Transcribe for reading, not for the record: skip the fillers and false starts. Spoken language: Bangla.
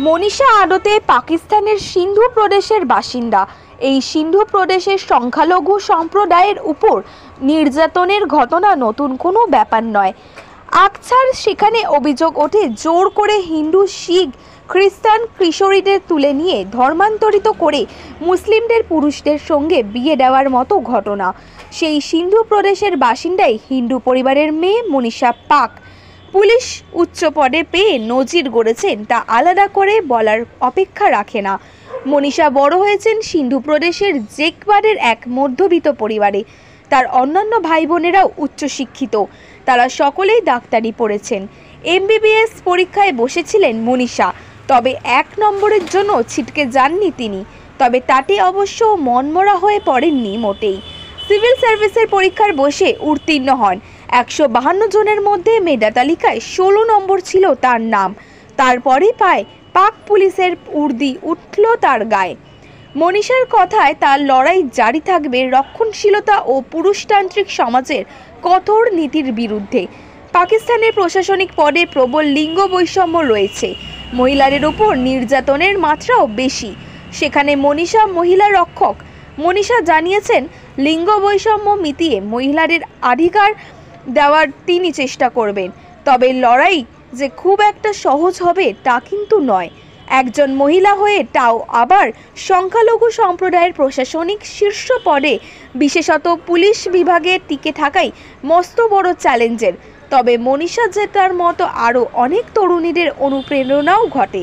মনীষা আদতে পাকিস্তানের সিন্ধু প্রদেশের বাসিন্দা। এই সিন্ধু প্রদেশের সংখ্যালঘু সম্প্রদায়ের উপর নির্যাতনের ঘটনা নতুন কোনো ব্যাপার নয়। আকছার সেখানে অভিযোগ ওঠে জোর করে হিন্দু, শিখ, খ্রিস্টান কিশোরীদের তুলে নিয়ে ধর্মান্তরিত করে মুসলিমদের পুরুষদের সঙ্গে বিয়ে দেওয়ার মতো ঘটনা। সেই সিন্ধু প্রদেশের বাসিন্দাই হিন্দু পরিবারের মেয়ে মনীষা পাক। পুলিশ উচ্চ পদে পেয়ে নজির গড়েছেন তা আলাদা করে বলার অপেক্ষা রাখে না। মনীষা বড় হয়েছেন সিন্ধু প্রদেশের জেকবারের এক মধ্যবিত্ত পরিবারে। তার অন্যান্য ভাই বোনেরাও উচ্চশিক্ষিত, তারা সকলেই ডাক্তারি পড়েছেন। MBBS পরীক্ষায় বসেছিলেন মনীষা, তবে 1 নম্বরের জন্য ছিটকে যাননি তিনি। তবে তাতে অবশ্য মনমরা হয়ে পড়েননি মোটেই। সিভিল সার্ভিসের পরীক্ষার বসে উত্তীর্ণ হন। 152 জনের মধ্যে মেধা তালিকায় 16 নম্বর ছিল তার নাম। তারপরে পায় পাক পুলিশের উর্দি উঠল তার গায়ে। মনীষার কথায় তার লড়াই জারি থাকবে রক্ষণশীলতা ও পুরুষতান্ত্রিক সমাজের কঠোর নীতির বিরুদ্ধে। পাকিস্তানের প্রশাসনিক পদে প্রবল লিঙ্গ বৈষম্য রয়েছে, মহিলাদের উপর নির্যাতনের মাত্রাও বেশি। সেখানে মনীষা মহিলা রক্ষক। মনীষা জানিয়েছেন, লিঙ্গ বৈষম্য মিটিয়ে মহিলাদের অধিকার দেওয়ার তিনি চেষ্টা করবেন। তবে লড়াই যে খুব একটা সহজ হবে তা কিন্তু নয়। একজন মহিলা হয়ে তাও আবার সংখ্যালঘু সম্প্রদায়ের প্রশাসনিক শীর্ষ পদে, বিশেষত পুলিশ বিভাগে টিকে থাকাই মস্ত বড় চ্যালেঞ্জের। তবে মনীষা জেতার মতো আরও অনেক তরুণীদের অনুপ্রেরণাও ঘটে।